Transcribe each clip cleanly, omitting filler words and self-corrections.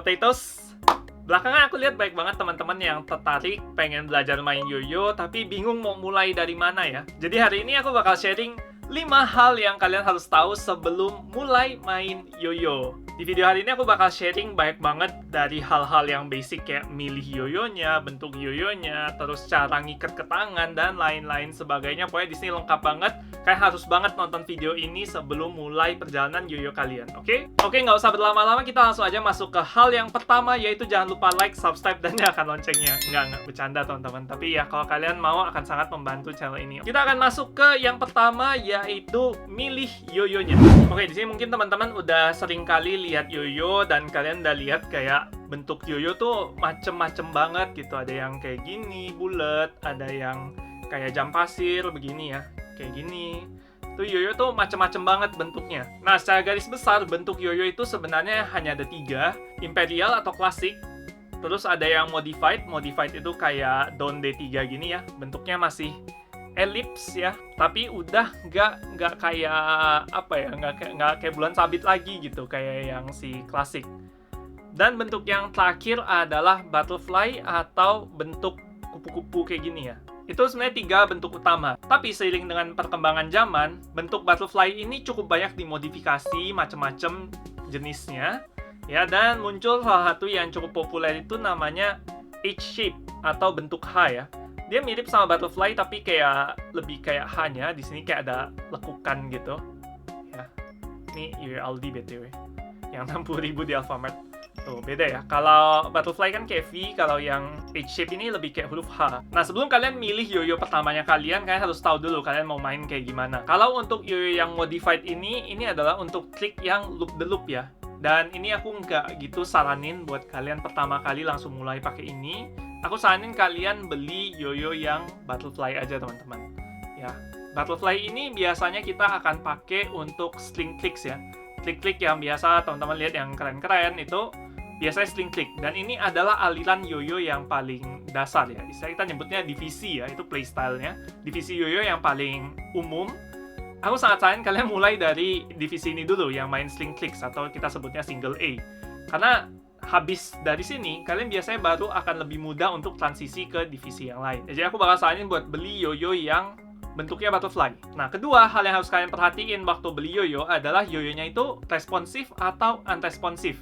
Potatoes. Belakangan aku lihat baik banget teman-teman yang tertarik pengen belajar main yoyo tapi bingung mau mulai dari mana ya. Jadi hari ini aku bakal sharing 5 hal yang kalian harus tahu sebelum mulai main yoyo. Di video hari ini aku bakal sharing banyak banget dari hal-hal yang basic kayak milih yoyonya, bentuk yoyonya, terus cara ngikat ke tangan dan lain-lain sebagainya. Pokoknya di sini lengkap banget. Kalian harus banget nonton video ini sebelum mulai perjalanan yoyo kalian, oke? Oke, nggak usah berlama-lama, kita langsung aja masuk ke hal yang pertama, yaitu jangan lupa like, subscribe, dan nyalakan loncengnya. Nggak bercanda teman-teman. Tapi ya kalau kalian mau akan sangat membantu channel ini. Kita akan masuk ke yang pertama, yaitu milih yoyonya. Oke, di sini mungkin teman-teman udah sering kali lihat yoyo dan kalian udah lihat kayak bentuk yoyo tuh macem-macem banget gitu. Ada yang kayak gini, bulat, ada yang kayak jam pasir begini ya, kayak gini. Tuh yoyo tuh macem-macem banget bentuknya. Nah, secara garis besar bentuk yoyo itu sebenarnya hanya ada 3, imperial atau klasik. Terus ada yang modified. Modified itu kayak daun D3 gini ya, bentuknya masih elips ya, tapi udah nggak kayak apa ya, nggak kayak bulan sabit lagi gitu kayak yang si klasik. Dan bentuk yang terakhir adalah butterfly atau bentuk kupu-kupu kayak gini ya. Itu sebenarnya 3 bentuk utama. Tapi seiring dengan perkembangan zaman, bentuk butterfly ini cukup banyak dimodifikasi macam-macam jenisnya ya, dan muncul salah satu yang cukup populer itu namanya H shape atau bentuk H ya. Dia mirip sama butterfly tapi kayak lebih kayak H-nya. Di sini kayak ada lekukan gitu. Ya. Ini yoyo Aldi BTW. Yang 60.000 di Alfamart. Tuh, beda ya. Kalau butterfly kan kayak V, kalau yang H-shape ini lebih kayak huruf H. Nah, sebelum kalian milih yoyo pertamanya kalian harus tahu dulu kalian mau main kayak gimana. Kalau untuk yoyo yang modified ini adalah untuk klik yang loop the loop ya. Dan ini aku nggak gitu saranin buat kalian pertama kali langsung mulai pakai ini. Aku saranin kalian beli yoyo yang butterfly aja teman-teman. Ya, butterfly ini biasanya kita akan pakai untuk sling clicks ya. Klik-klik yang biasa teman-teman lihat yang keren-keren itu biasanya sling click. Dan ini adalah aliran yoyo yang paling dasar ya. Kita nyebutnya divisi ya, itu playstyle-nya. Divisi yoyo yang paling umum. Aku sangat saranin kalian mulai dari divisi ini dulu yang main sling clicks atau kita sebutnya single A. Karena habis dari sini, kalian biasanya baru akan lebih mudah untuk transisi ke divisi yang lain. Jadi aku bakal saranin buat beli yoyo yang bentuknya butterfly. Nah, kedua hal yang harus kalian perhatiin waktu beli yoyo adalah yoyonya itu responsif atau unresponsif.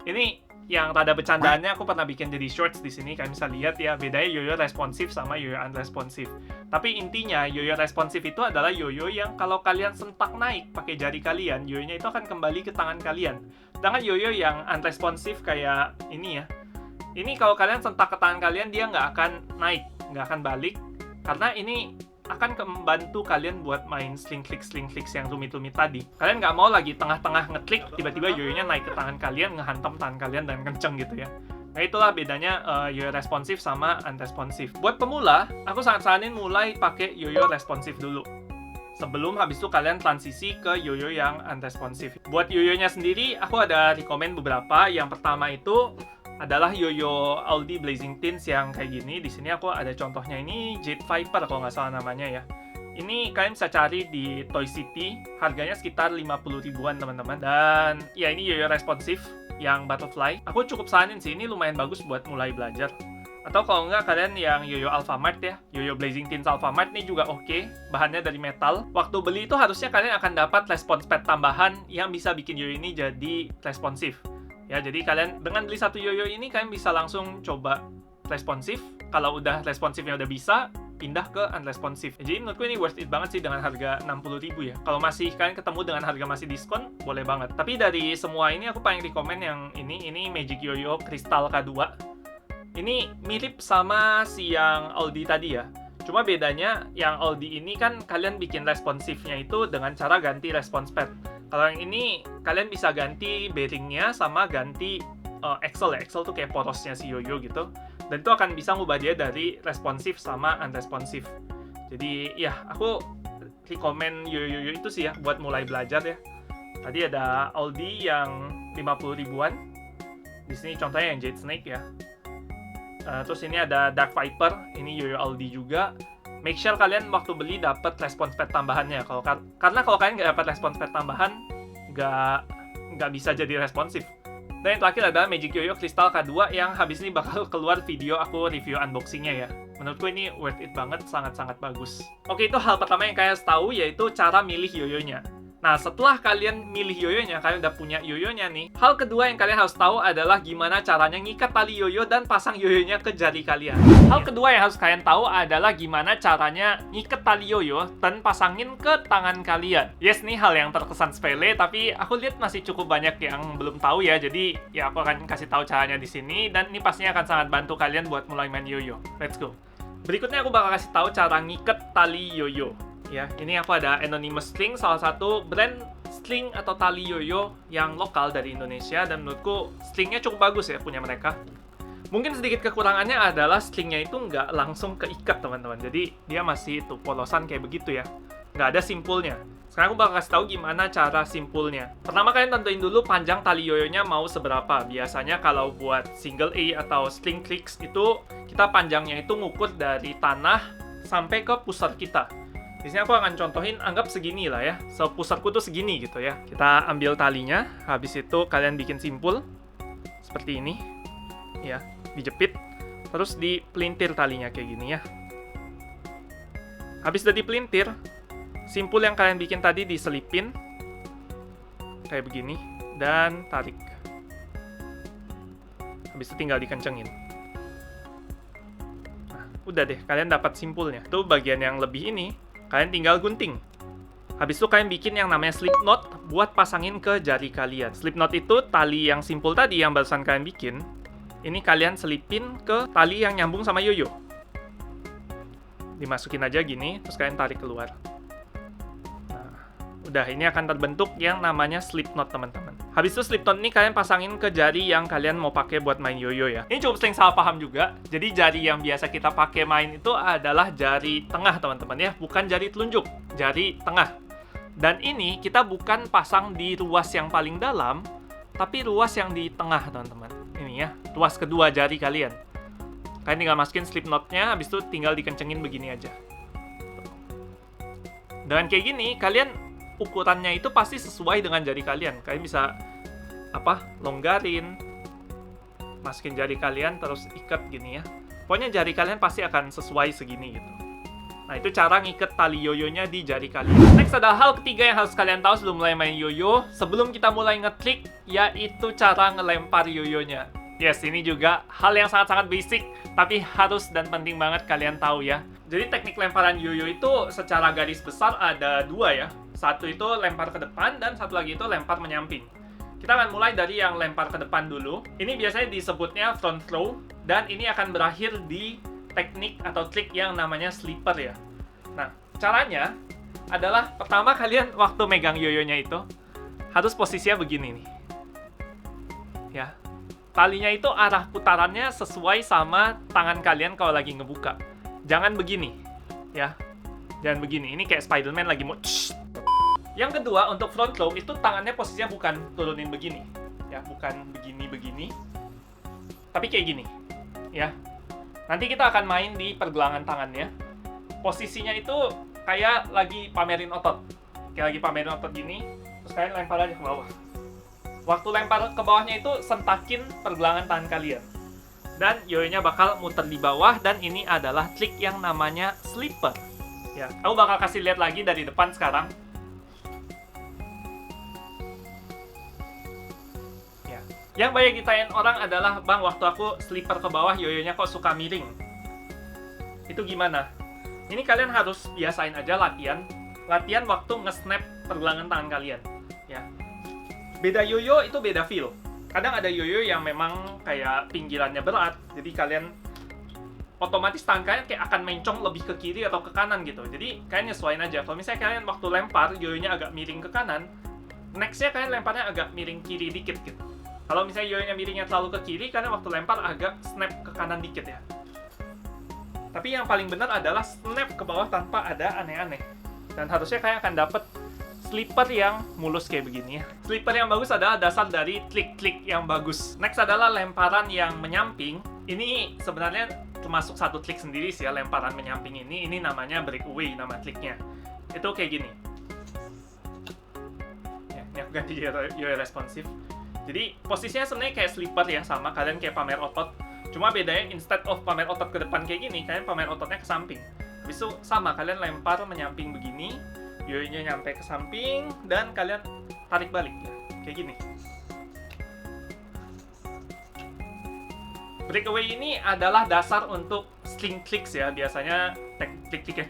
Ini yang rada bercandaannya aku pernah bikin jadi shorts di sini, kalian bisa lihat ya bedanya yoyo responsif sama yoyo unresponsif. Tapi intinya yoyo responsif itu adalah yoyo yang kalau kalian sentak naik pakai jari kalian, yoyonya itu akan kembali ke tangan kalian. Sedangkan yoyo yang unresponsif kayak ini ya, ini kalau kalian sentak ke tangan kalian dia nggak akan naik, nggak akan balik, karena ini akan membantu kalian buat main sling clicks yang rumit-rumit tadi. Kalian nggak mau lagi tengah-tengah ngeklik, tiba-tiba yoyonya naik ke tangan kalian, ngehantam tangan kalian dan kenceng gitu ya. Nah, itulah bedanya yoyo responsif sama unresponsif. Buat pemula, aku sangat saranin mulai pakai yoyo responsif dulu. Sebelum habis itu kalian transisi ke yoyo yang unresponsif. Buat yoyonya sendiri, aku ada rekomen beberapa. Yang pertama itu adalah yoyo Aldi Blazing Tins yang kayak gini. Di sini aku ada contohnya, ini Jade Viper kalau nggak salah namanya ya. Ini kalian bisa cari di Toy City, harganya sekitar 50 ribuan teman-teman. Dan ya ini yoyo responsif yang butterfly. Aku cukup saranin sih, ini lumayan bagus buat mulai belajar. Atau kalau nggak kalian yang yoyo Alfamart ya, yoyo Blazing Tins Alfamart ini juga oke. Bahannya dari metal. Waktu beli itu harusnya kalian akan dapat response pad tambahan yang bisa bikin yoyo ini jadi responsif. Ya, jadi kalian dengan beli satu yoyo ini kalian bisa langsung coba responsif. Kalau udah responsifnya udah bisa, pindah ke unresponsif. Jadi menurutku ini worth it banget sih dengan harga 60.000 ya. Kalau masih kalian ketemu dengan harga masih diskon, boleh banget. Tapi dari semua ini aku paling rekomen yang ini Magic Yoyo Crystal K2. Ini mirip sama si yang Aldi tadi ya. Cuma bedanya yang Aldi ini kan kalian bikin responsifnya itu dengan cara ganti response pad. Kalau yang ini kalian bisa ganti bearingnya sama ganti axle ya. Axle tuh kayak porosnya si yoyo gitu. Dan itu akan bisa ngubah dia dari responsif sama unresponsif. Jadi ya aku rekomen yoyo itu sih ya buat mulai belajar ya. Tadi ada Aldi yang 50 ribuan. Di sini contohnya yang Jade Snake ya. Terus ini ada Dark Viper. Ini yoyo Aldi juga. Make sure kalian waktu beli dapat response pad tambahannya. Karena kalau kalian nggak dapat response pad tambahan, nggak bisa jadi responsif. Dan yang terakhir adalah Magic Yoyo Crystal K2 yang habis ini bakal keluar video aku review unboxingnya ya. Menurutku ini worth it banget, sangat-sangat bagus. Oke, itu hal pertama yang kalian harus tahu, yaitu cara milih yoyonya. Nah, setelah kalian milih yoyonya, kalian udah punya yoyonya nih. Hal kedua yang kalian harus tahu adalah gimana caranya ngikat tali yoyo dan pasang yoyonya ke jari kalian. Hal kedua yang harus kalian tahu adalah gimana caranya ngikat tali yoyo dan pasangin ke tangan kalian. Yes, nih hal yang terkesan sepele, tapi aku lihat masih cukup banyak yang belum tahu ya. Jadi, ya aku akan kasih tahu caranya di sini, dan ini pastinya akan sangat bantu kalian buat mulai main yoyo. Let's go. Berikutnya aku bakal kasih tahu cara ngikat tali yoyo. Ya, ini aku ada Anonymous Sling, salah satu brand sling atau tali yoyo yang lokal dari Indonesia, dan menurutku slingnya cukup bagus ya punya mereka. Mungkin sedikit kekurangannya adalah slingnya itu nggak langsung keikat teman-teman, jadi dia masih itu polosan kayak begitu ya, nggak ada simpulnya. Sekarang aku bakal kasih tahu gimana cara simpulnya. Pertama, kalian tentuin dulu panjang tali yoyonya mau seberapa. Biasanya kalau buat single A atau sling clicks itu kita panjangnya itu ngukur dari tanah sampai ke pusar kita. Di sini aku akan contohin, anggap segini lah ya. Pusarku tuh segini gitu ya. Kita ambil talinya, habis itu kalian bikin simpul seperti ini, ya, dijepit, terus dipelintir talinya kayak gini ya. Habis udah dipelintir, simpul yang kalian bikin tadi diselipin kayak begini dan tarik. Habis itu tinggal dikencengin. Nah, udah deh, kalian dapat simpulnya. Tuh bagian yang lebih ini kalian tinggal gunting. Habis itu kalian bikin yang namanya slip knot buat pasangin ke jari kalian. Slip knot itu tali yang simpul tadi yang barusan kalian bikin. Ini kalian selipin ke tali yang nyambung sama yoyo. Dimasukin aja gini, terus kalian tarik keluar. Nah, udah, ini akan terbentuk yang namanya slip knot teman-teman. Habis itu slip knot ini kalian pasangin ke jari yang kalian mau pakai buat main yoyo ya. Ini cukup sering salah paham juga. Jadi jari yang biasa kita pakai main itu adalah jari tengah teman-teman ya, bukan jari telunjuk, jari tengah. Dan ini kita bukan pasang di ruas yang paling dalam, tapi ruas yang di tengah teman-teman. Ini ya, ruas kedua jari kalian. Kalian tinggal masukin slip knotnya, habis itu tinggal dikencengin begini aja. Dengan kayak gini, kalian ukurannya itu pasti sesuai dengan jari kalian. Kalian bisa longgarin, masukin jari kalian terus ikat gini ya. Pokoknya jari kalian pasti akan sesuai segini gitu. Nah, itu cara ngikat tali yoyonya di jari kalian. Next ada hal ketiga yang harus kalian tahu sebelum mulai main yoyo, sebelum kita mulai ngeklik, yaitu cara ngelempar yoyonya. Yes, ini juga hal yang sangat-sangat basic, tapi harus dan penting banget kalian tahu ya. Jadi teknik lemparan yoyo itu secara garis besar ada dua ya. Satu itu lempar ke depan, dan satu lagi itu lempar menyamping. Kita akan mulai dari yang lempar ke depan dulu. Ini biasanya disebutnya front throw, dan ini akan berakhir di teknik atau trik yang namanya slipper ya. Nah, caranya adalah pertama kalian waktu megang yoyonya itu harus posisinya begini nih. Ya. Talinya itu arah putarannya sesuai sama tangan kalian kalau lagi ngebuka. Jangan begini, ya. Jangan begini. Ini kayak Spider-Man lagi mau. Yang kedua, untuk front throw itu tangannya posisinya bukan turunin begini, ya, bukan begini, tapi kayak gini, ya. Nanti kita akan main di pergelangan tangannya. Posisinya itu kayak lagi pamerin otot, kayak lagi pamerin otot gini. Terus kalian lempar aja ke bawah. Waktu lempar ke bawahnya itu sentakin pergelangan tangan kalian. Dan yoyonya bakal muter di bawah, dan ini adalah trik yang namanya slipper. Ya, aku bakal kasih lihat lagi dari depan sekarang. Ya. Yang banyak ditanyain orang adalah, "Bang, waktu aku slipper ke bawah, yoyonya kok suka miring?" Itu gimana? Ini kalian harus biasain aja latihan waktu nge-snap pergelangan tangan kalian. Ya. Beda yoyo itu beda feel. Kadang ada yoyo yang memang kayak pinggirannya berat, jadi kalian otomatis tangan kalian kayak akan mencong lebih ke kiri atau ke kanan gitu. Jadi kalian nyesuaiin aja. Kalau misalnya kalian waktu lempar yoyonya agak miring ke kanan, next-nya kalian lemparnya agak miring kiri dikit gitu. Kalau misalnya yoyonya miringnya terlalu ke kiri, kalian waktu lempar agak snap ke kanan dikit ya. Tapi yang paling benar adalah snap ke bawah tanpa ada aneh-aneh. Dan harusnya kalian akan dapat slipper yang mulus kayak begini ya. Slipper yang bagus adalah dasar dari klik-klik yang bagus. Next adalah lemparan yang menyamping. Ini sebenarnya termasuk satu trik sendiri sih ya, lemparan menyamping ini. Ini namanya breakaway, nama triknya. Itu kayak gini. Ya, ini aku ganti yoyo responsif. Jadi posisinya sebenarnya kayak slipper ya, sama kalian kayak pamer otot. Cuma bedanya instead of pamer otot ke depan kayak gini, kalian pamer ototnya ke samping. Habis itu sama, kalian lempar menyamping begini, yoyonya nyampe ke samping, dan kalian tarik balik ya, kayak gini. Breakaway ini adalah dasar untuk sling clicks ya, biasanya klik-klik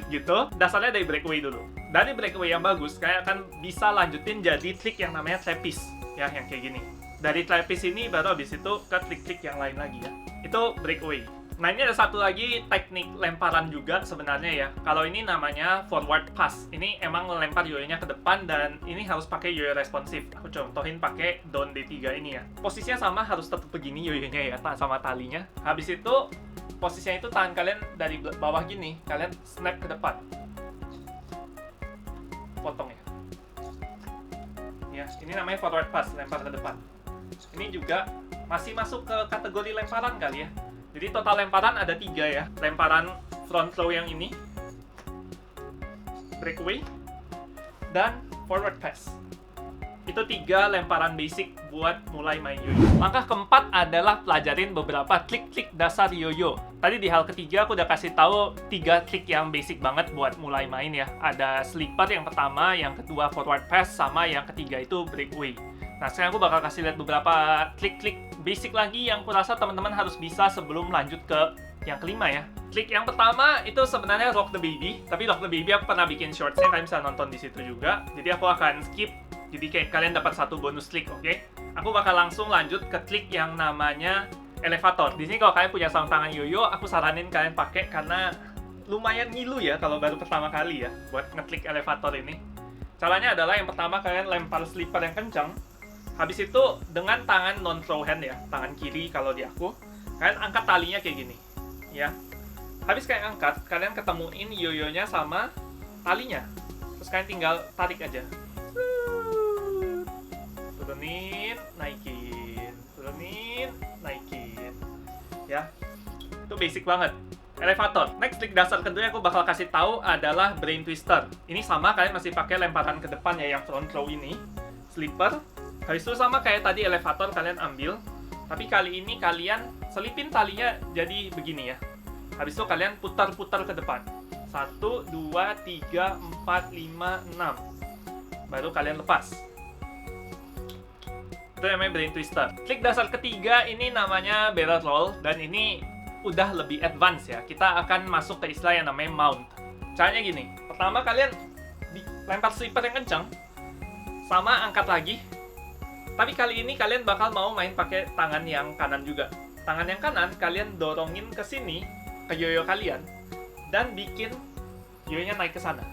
gitu. Dasarnya dari breakaway dulu. Dari breakaway yang bagus, kalian akan bisa lanjutin jadi trik yang namanya trapeze ya, yang kayak gini. Dari trapeze ini baru habis itu ke trik-trik yang lain lagi ya. Itu breakaway. Nah, ini ada satu lagi teknik lemparan juga sebenarnya ya. Kalau ini namanya forward pass. Ini emang lempar yoyonya ke depan dan ini harus pakai yoyo responsif. Aku contohin pakai down D3 ini ya. Posisinya sama, harus tetap begini yoyonya ya, sama talinya. Habis itu posisinya itu tangan kalian dari bawah gini, kalian snap ke depan. Potong ya. Ya, ini namanya forward pass, lempar ke depan. Ini juga masih masuk ke kategori lemparan kali ya. Jadi total lemparan ada 3 ya. Lemparan front throw yang ini, breakaway, dan forward pass. Itu 3 lemparan basic buat mulai main yoyo. Langkah keempat adalah pelajarin beberapa trik-trik dasar yoyo. Tadi di hal ketiga aku udah kasih tahu 3 trik yang basic banget buat mulai main ya. Ada slipper yang pertama, yang kedua forward pass, sama yang ketiga itu breakaway. Nah, sekarang aku bakal kasih lihat beberapa trik-trik basic lagi yang kurasa teman-teman harus bisa sebelum lanjut ke yang kelima ya. Trik yang pertama itu sebenarnya rock the baby, tapi rock the baby aku pernah bikin shortsnya, kalian bisa nonton di situ juga. Jadi aku akan skip, jadi kayak kalian dapat satu bonus trik, oke? Aku bakal langsung lanjut ke trik yang namanya elevator. Di sini kalau kalian punya sarung tangan yoyo, aku saranin kalian pakai karena lumayan ngilu ya kalau baru pertama kali ya buat ngeklik elevator ini. Caranya adalah yang pertama kalian lempar slipper yang kencang. Habis itu dengan tangan non throw hand ya, tangan kiri kalau di aku, kalian angkat talinya kayak gini, ya. Habis kalian angkat, kalian ketemuin yoyonya sama talinya, terus kalian tinggal tarik aja, turunin, naikin, turunin, naikin, ya. Itu basic banget. Elevator. Next trik dasar kedua yang aku bakal kasih tahu adalah brain twister. Ini sama, kalian masih pakai lemparan ke depan ya, yang front throw ini, slipper. Habis itu sama kayak tadi elevator, kalian ambil, tapi kali ini kalian selipin talinya jadi begini ya. Habis itu kalian putar-putar ke depan. 1, 2, 3, 4, 5, 6. Baru kalian lepas. Itu namanya brain twister. Trik dasar ketiga ini namanya barrel roll, dan ini udah lebih advance ya. Kita akan masuk ke istilah yang namanya mount. Caranya gini. Pertama kalian lempar slipper yang kencang, sama angkat lagi. Tapi kali ini kalian bakal mau main pakai tangan yang kanan juga. Tangan yang kanan kalian dorongin ke sini, ke yoyo kalian, dan bikin yoyonya naik ke sana.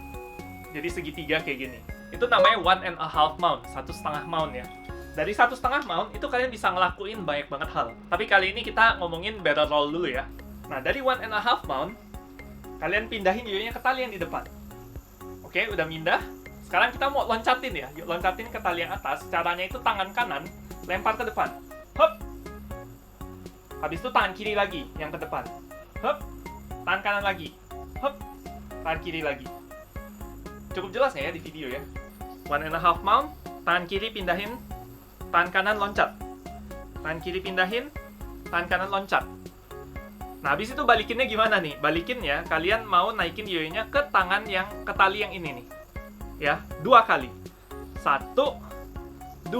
Jadi segitiga kayak gini. Itu namanya 1.5 mount, 1,5 mount ya. Dari 1,5 mount itu kalian bisa ngelakuin banyak banget hal. Tapi kali ini kita ngomongin barrel roll dulu ya. Nah, dari 1.5 mount, kalian pindahin yoyonya ke tali yang di depan. Oke, udah pindah. Sekarang kita mau loncatin ya, yuk loncatin ke tali yang atas. Caranya itu tangan kanan lempar ke depan, hop. Habis itu tangan kiri lagi yang ke depan, hop. Tangan kanan lagi, hop. Tangan kiri lagi. Cukup jelas nggak ya di video ya? 1.5 mount, tangan kiri pindahin, tangan kanan loncat. Tangan kiri pindahin, tangan kanan loncat. Nah, habis itu balikinnya gimana nih? Balikinnya kalian mau naikin yoyonya ke tangan yang ke tali yang ini nih. Ya, 2 kali. 1, 2.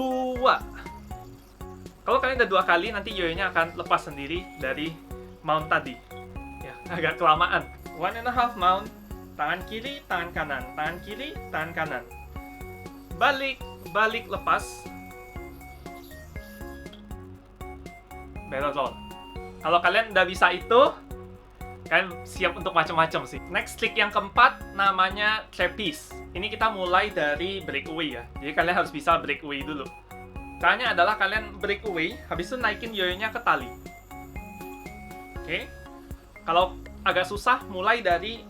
Kalau kalian udah 2 kali, nanti yoyonya akan lepas sendiri dari mount tadi. Ya, agak kelamaan. 1.5 mount, tangan kiri, tangan kanan, tangan kiri, tangan kanan. Balik, balik, lepas. Barrel roll. Kalau kalian udah bisa itu, kalian siap untuk macam-macam sih. Next trik yang keempat namanya trapeze. Ini kita mulai dari breakaway ya. Jadi kalian harus bisa breakaway dulu. Caranya adalah kalian breakaway, habis itu naikin yoyonya ke tali. Oke. Kalau agak susah, mulai dari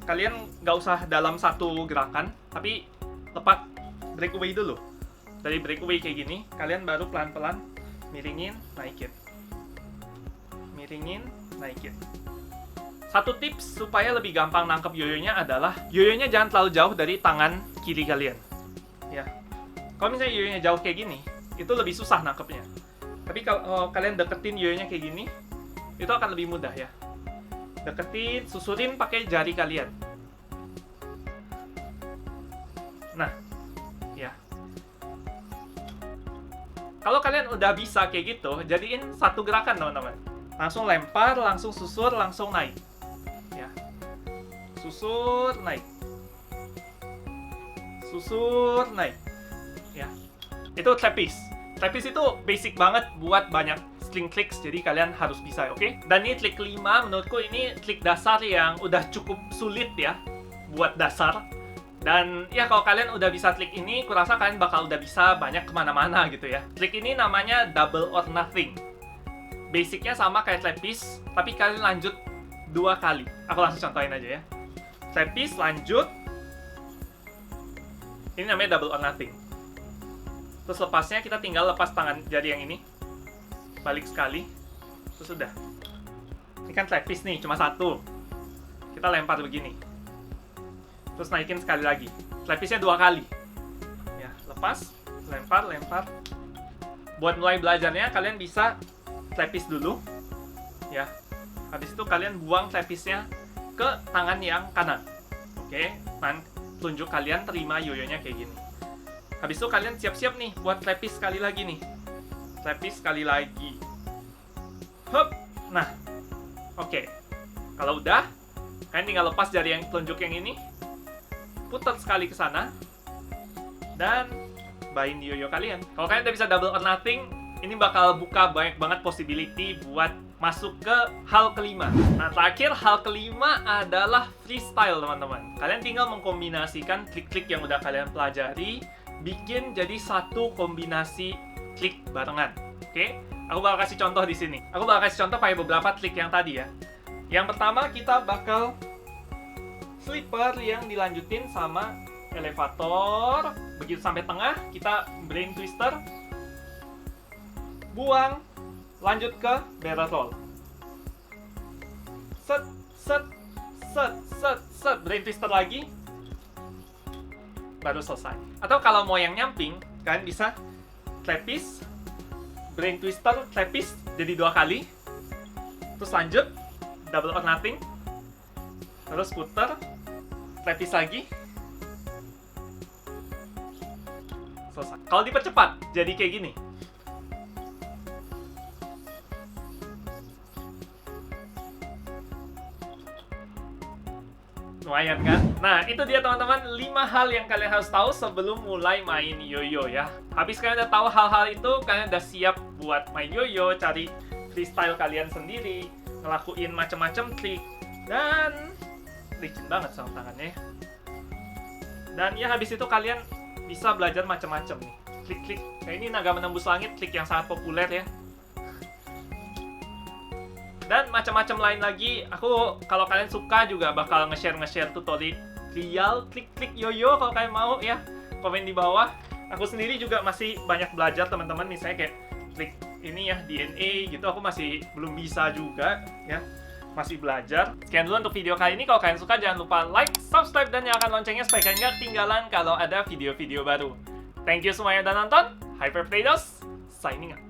kalian nggak usah dalam satu gerakan, tapi tepat breakaway dulu. Dari breakaway kayak gini, kalian baru pelan-pelan miringin, naikin. Miringin, naikin. Satu tips supaya lebih gampang nangkep yoyonya adalah yoyonya jangan terlalu jauh dari tangan kiri kalian. Ya. Kalau misalnya yoyonya jauh kayak gini, itu lebih susah nangkepnya. Tapi kalau kalian deketin yoyonya kayak gini, itu akan lebih mudah ya. Deketin, susurin pakai jari kalian. Nah, ya. Kalau kalian udah bisa kayak gitu, jadiin satu gerakan teman-teman. Langsung lempar, langsung susur, langsung naik. Ya. Susur, naik. Susur, naik. Ya. Itu trapeze. Trapeze itu basic banget buat banyak sling tricks, jadi kalian harus bisa, oke? Dan ini trik 5, menurutku ini trik dasar yang udah cukup sulit ya, buat dasar. Dan ya kalau kalian udah bisa trik ini, kurasa kalian bakal udah bisa banyak kemana-mana gitu ya. Trik ini namanya double or nothing. Basicnya sama kayak trapeze, tapi kalian lanjut 2 kali. Aku langsung contohin aja ya. Trapeze lanjut. Ini namanya double or nothing. Terus lepasnya kita tinggal lepas tangan jari yang ini. Balik sekali. Terus udah. Ini kan trapeze nih, cuma 1. Kita lempar begini. Terus naikin sekali lagi. Trapeze-nya 2 kali. Ya, lepas, lempar, lempar. Buat mulai belajarnya, kalian bisa trapeze dulu. Ya. Habis itu kalian buang trapeze-nya ke tangan yang kanan. Oke, tangan telunjuk kalian terima yoyonya kayak gini. Habis itu kalian siap-siap nih buat trapeze sekali lagi nih. Trapeze sekali lagi. Hup. Nah, oke. Kalau udah, kalian tinggal lepas jari yang telunjuk yang ini. Putar sekali ke sana. Dan bayin yoyo kalian. Kalau kalian udah bisa double or nothing, ini bakal buka banyak banget possibility buat masuk ke hal kelima. Nah, terakhir hal kelima adalah freestyle, teman-teman. Kalian tinggal mengkombinasikan trik-trik yang udah kalian pelajari, bikin jadi satu kombinasi trik barengan. Oke? Aku bakal kasih contoh di sini. Aku bakal kasih contoh pakai beberapa trik yang tadi ya. Yang pertama kita bakal slipper yang dilanjutin sama elevator. Begitu sampai tengah, kita brain twister. Buang, lanjut ke barrel roll. Set, set, set, set, set. Brain twister lagi. Baru selesai. Atau kalau mau yang nyamping, kalian bisa trapeze, brain twister, trapeze jadi 2 kali. Terus lanjut, double or nothing. Terus puter, trapeze lagi. Selesai. Kalau dipercepat, jadi kayak gini. Lumayan kan? Nah, itu dia teman-teman 5 hal yang kalian harus tahu sebelum mulai main yoyo ya. Habis kalian udah tahu hal-hal itu, kalian udah siap buat main yoyo, cari freestyle kalian sendiri, ngelakuin macam-macam trik, dan licin banget sama tangannya. Dan ya habis itu kalian bisa belajar macam-macam nih. Trik-trik. Kayak ini naga menembus langit, trik yang sangat populer ya. Dan macam-macam lain lagi. Aku kalau kalian suka juga bakal nge-share tutorial trik-trik yoyo kalau kalian mau ya. Komen di bawah. Aku sendiri juga masih banyak belajar teman-teman, misalnya kayak trik ini ya DNA gitu, aku masih belum bisa juga ya. Masih belajar. Sekian dulu untuk video kali ini. Kalau kalian suka jangan lupa like, subscribe, dan nyalakan loncengnya supaya kalian nggak ketinggalan kalau ada video-video baru. Thank you semuanya udah nonton. Hyper Play-Dos, signing out.